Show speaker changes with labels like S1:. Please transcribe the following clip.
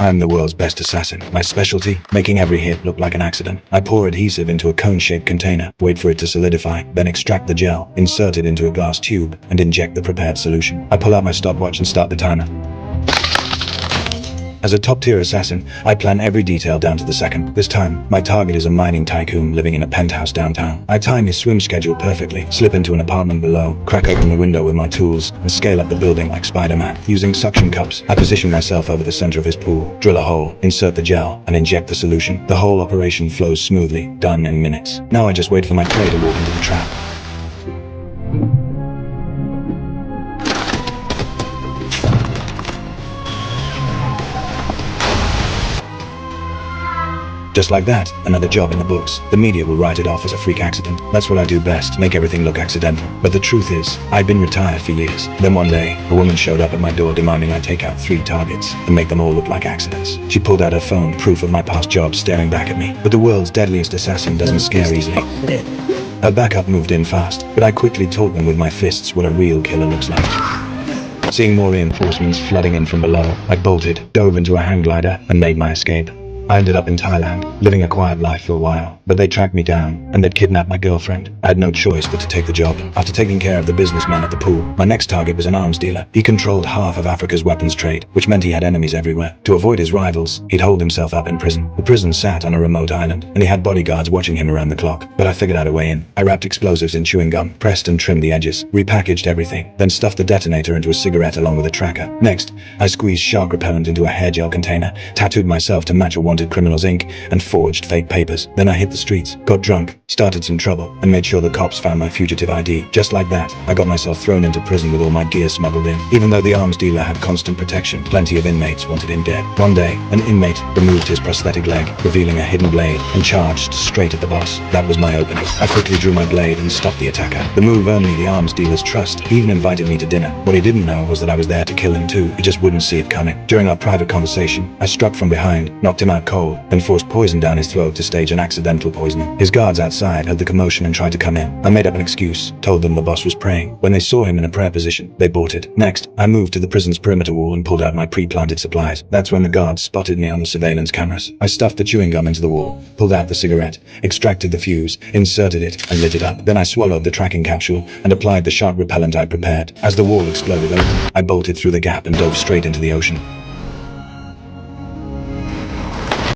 S1: I am the world's best assassin. My specialty, making every hit look like an accident. I pour adhesive into a cone-shaped container, wait for it to solidify, then extract the gel, insert it into a glass tube, and inject the prepared solution. I pull out my stopwatch and start the timer. As a top-tier assassin, I plan every detail down to the second. This time, my target is a mining tycoon living in a penthouse downtown. I time his swim schedule perfectly, slip into an apartment below, crack open the window with my tools, and scale up the building like Spider-Man. Using suction cups, I position myself over the center of his pool, drill a hole, insert the gel, and inject the solution. The whole operation flows smoothly, done in minutes. Now I just wait for my prey to walk into the trap. Just like that, another job in the books. The media will write it off as a freak accident. That's what I do best, make everything look accidental. But the truth is, I'd been retired for years. Then one day, a woman showed up at my door demanding I take out 3 targets and make them all look like accidents. She pulled out her phone, proof of my past jobs staring back at me. But the world's deadliest assassin doesn't scare easily. Her backup moved in fast, but I quickly taught them with my fists what a real killer looks like. Seeing more reinforcements flooding in from below, I bolted, dove into a hang glider, and made my escape. I ended up in Thailand, living a quiet life for a while, but they tracked me down, and they'd kidnapped my girlfriend. I had no choice but to take the job. After taking care of the businessman at the pool, my next target was an arms dealer. He controlled half of Africa's weapons trade, which meant he had enemies everywhere. To avoid his rivals, he'd hold himself up in prison. The prison sat on a remote island, and he had bodyguards watching him around the clock. But I figured out a way in. I wrapped explosives in chewing gum, pressed and trimmed the edges, repackaged everything, then stuffed the detonator into a cigarette along with a tracker. Next, I squeezed shark repellent into a hair gel container, tattooed myself to match a wanted criminal's ink, and forged fake papers. Then I hit the streets, got drunk, started some trouble, and made sure the cops found my fugitive ID. Just like that, I got myself thrown into prison with all my gear smuggled in. Even though the arms dealer had constant protection, plenty of inmates wanted him dead. One day, an inmate removed his prosthetic leg, revealing a hidden blade, and charged straight at the boss. That was my opening. I quickly drew my blade and stopped the attacker. The move earned me the arms dealer's trust. He even invited me to dinner. What he didn't know was that I was there to kill him too. He just wouldn't see it coming. During our private conversation, I struck from behind, knocked him out cold, then forced poison down his throat to stage an accidental poisoning. His guards outside heard the commotion and tried to come in. I made up an excuse, told them the boss was praying. When they saw him in a prayer position, they bolted. Next, I moved to the prison's perimeter wall and pulled out my pre-planted supplies. That's when the guards spotted me on the surveillance cameras. I stuffed the chewing gum into the wall, pulled out the cigarette, extracted the fuse, inserted it, and lit it up. Then I swallowed the tracking capsule and applied the shark repellent I prepared. As the wall exploded open, I bolted through the gap and dove straight into the ocean.